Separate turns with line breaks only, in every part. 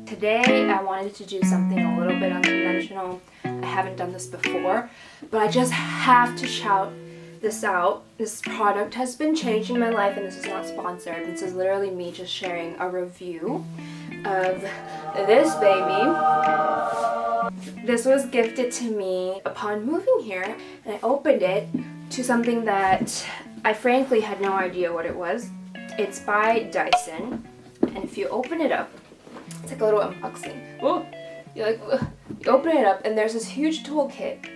Today I wanted to do something a little bit unconventional. I haven't done this before, but I just have to shout this out. This product has been changing my life, and this is not sponsored. This is literally me just sharing a review of this baby. This was gifted to me upon moving here, and I opened it to something that I frankly had no idea what it was. It's by Dyson, and if you open it up, it's like a little unboxing. Oh, you open it up, and there's this huge toolkit,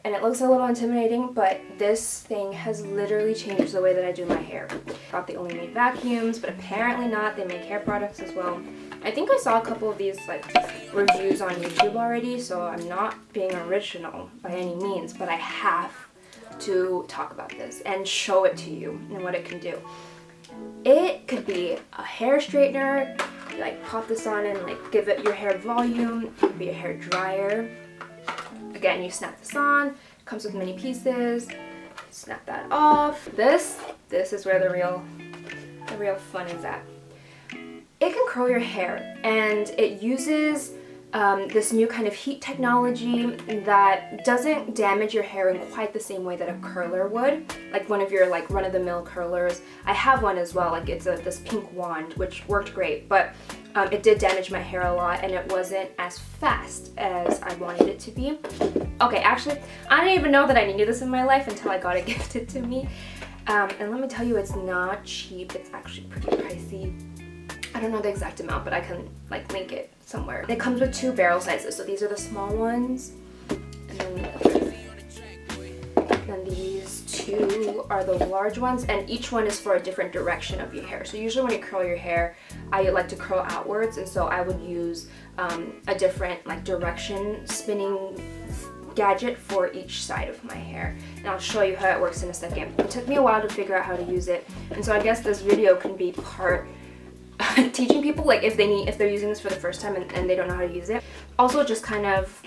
and it looks a little intimidating, but this thing has literally changed the way that I do my hair. I thought they only made vacuums, but apparently not. They make hair products as well. I think I saw a couple of these reviews on YouTube already, so I'm not being original by any means, but I have to talk about this and show it to you and what it can do. It could be a hair straightener. You pop this on and give it your hair volume. It could be a hair dryer. Again, you snap this on. It comes with many pieces. Snap that off. This is where the real fun is at. It can curl your hair, and it uses this new kind of heat technology that doesn't damage your hair in quite the same way that a curler would, like one of your run-of-the-mill curlers. I have one as well, it's this pink wand, which worked great, but it did damage my hair a lot, and it wasn't as fast as I wanted it to be. Okay, actually, I didn't even know that I needed this in my life until I got it gifted to me, and let me tell you, it's not cheap. It's actually pretty pricey. I don't know the exact amount, but I can link it somewhere. It comes with 2 barrel sizes, so these are the small ones, and then these 2 are the large ones, and each one is for a different direction of your hair. So usually when you curl your hair, I like to curl outwards, and so I would use a different direction spinning gadget for each side of my hair, and I'll show you how it works in a second. It took me a while to figure out how to use it, and so I guess this video can be part teaching people if they're using this for the first time and they don't know how to use it. Also just kind of,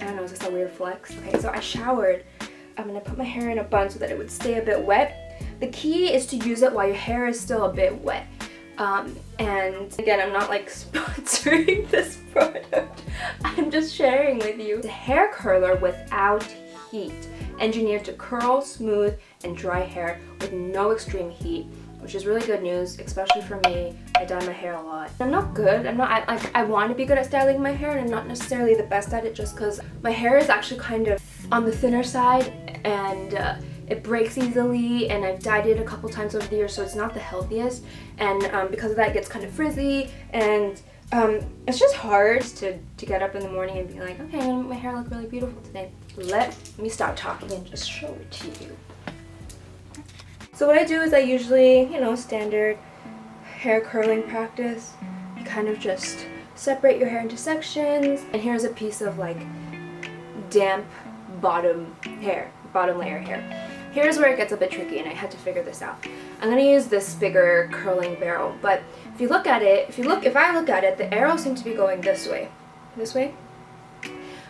I don't know, is this a weird flex? Okay, so I showered. I'm gonna put my hair in a bun so that it would stay a bit wet. The key is to use it while your hair is still a bit wet. And again, I'm not sponsoring this product. I'm just sharing with you. It's a hair curler without heat, engineered to curl, smooth, and dry hair with no extreme heat, which is really good news, especially for me. I dye my hair a lot. I'm not good. I want to be good at styling my hair, and I'm not necessarily the best at it just because my hair is actually kind of on the thinner side, and it breaks easily, and I've dyed it a couple times over the years, so it's not the healthiest, and because of that, it gets kind of frizzy, and it's just hard to get up in the morning and be like, okay, I'm gonna make my hair look really beautiful today. Let me stop talking and just show it to you. So what I do is I usually, standard hair curling practice. You kind of just separate your hair into sections, and here's a piece of damp bottom layer hair. Here's where it gets a bit tricky, and I had to figure this out. I'm gonna use this bigger curling barrel, but if I look at it, the arrows seem to be going this way.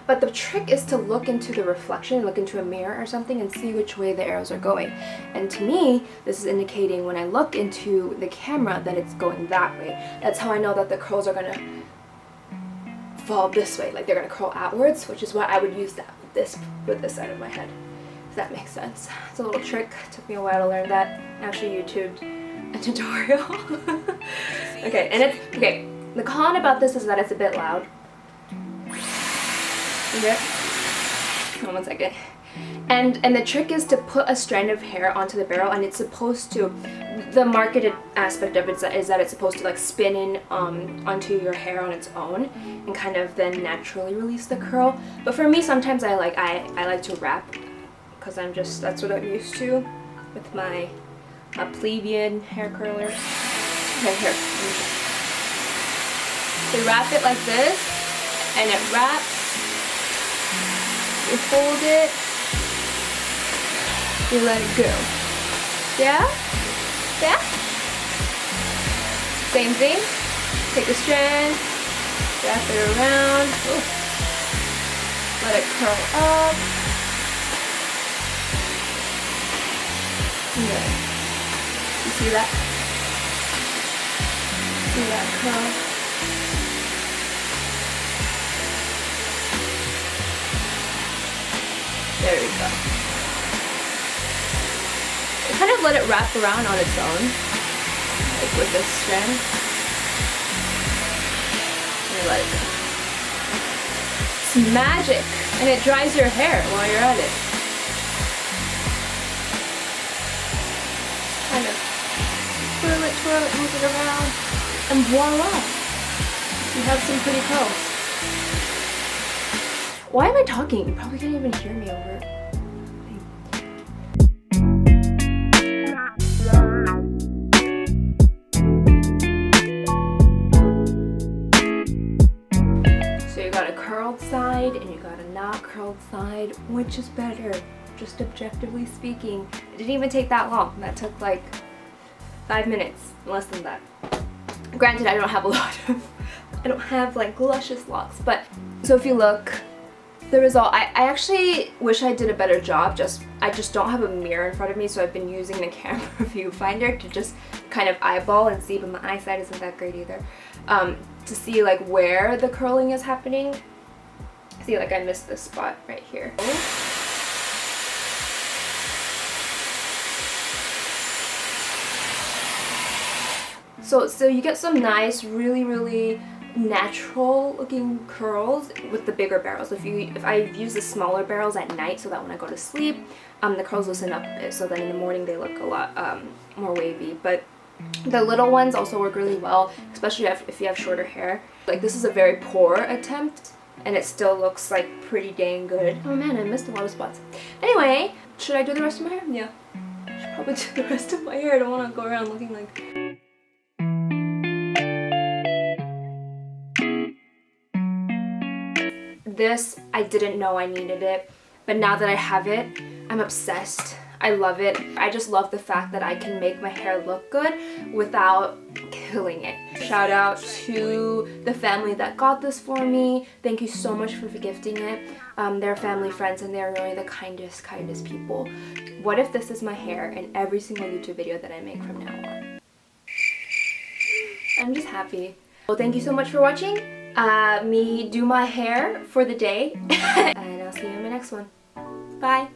But the trick is to look into the reflection, look into a mirror or something, and see which way the arrows are going. And to me, this is indicating when I look into the camera that it's going that way. That's how I know that the curls are gonna fall this way, they're gonna curl outwards, which is why I would use that with this side of my head, if that makes sense. It's a little trick. It took me a while to learn that. I actually YouTubed a tutorial. Okay, the con about this is that it's a bit loud. Okay. Hold on 1 second. And the trick is to put a strand of hair onto the barrel, and it's supposed to, the marketed aspect of it is that it's supposed to spin in onto your hair on its own and kind of then naturally release the curl. But for me, sometimes I like to wrap, because that's what I'm used to with my plebeian hair curler. Okay, here. So wrap it like this, and it wraps. You hold it, you let it go. Yeah? Same thing. Take a strand, wrap it around. Ooh. Let it curl up. Good. You see that? See that curl? you go. Kind of let it wrap around on its own, like with this strand. And let it go. It's magic, and it dries your hair while you're at it. Kind of twirl it, move it around, and voila! You have some pretty curls. Why am I talking? You probably can't even hear me over it. So you got a curled side and you got a not curled side. Which is better? Just objectively speaking. It didn't even take that long. That took like 5 minutes, less than that. Granted, I don't have a lot of, I don't have like luscious locks, but so if you look, the result, I actually wish I did a better job. I just don't have a mirror in front of me, so I've been using the camera viewfinder to just kind of eyeball and see, but my eyesight isn't that great either. To see like where the curling is happening. See, like I missed this spot right here. So you get some nice, really natural looking curls with the bigger barrels. If I use the smaller barrels at night so that when I go to sleep, the curls loosen up a bit, so then in the morning they look a lot more wavy. But the little ones also work really well, especially if you have shorter hair. Like this is a very poor attempt and it still looks like pretty dang good. Oh man, I missed a lot of spots. Anyway, should I do the rest of my hair? Yeah. I should probably do the rest of my hair. I don't want to go around looking like... This, I didn't know I needed it, but now that I have it, I'm obsessed. I love it. I just love the fact that I can make my hair look good without killing it. Shout out to the family that got this for me. Thank you so much for gifting it. They're family friends and they're really the kindest people. What if this is my hair in every single YouTube video that I make from now on? I'm just happy. Well, thank you so much for watching me do my hair for the day. And I'll see you in my next one. Bye!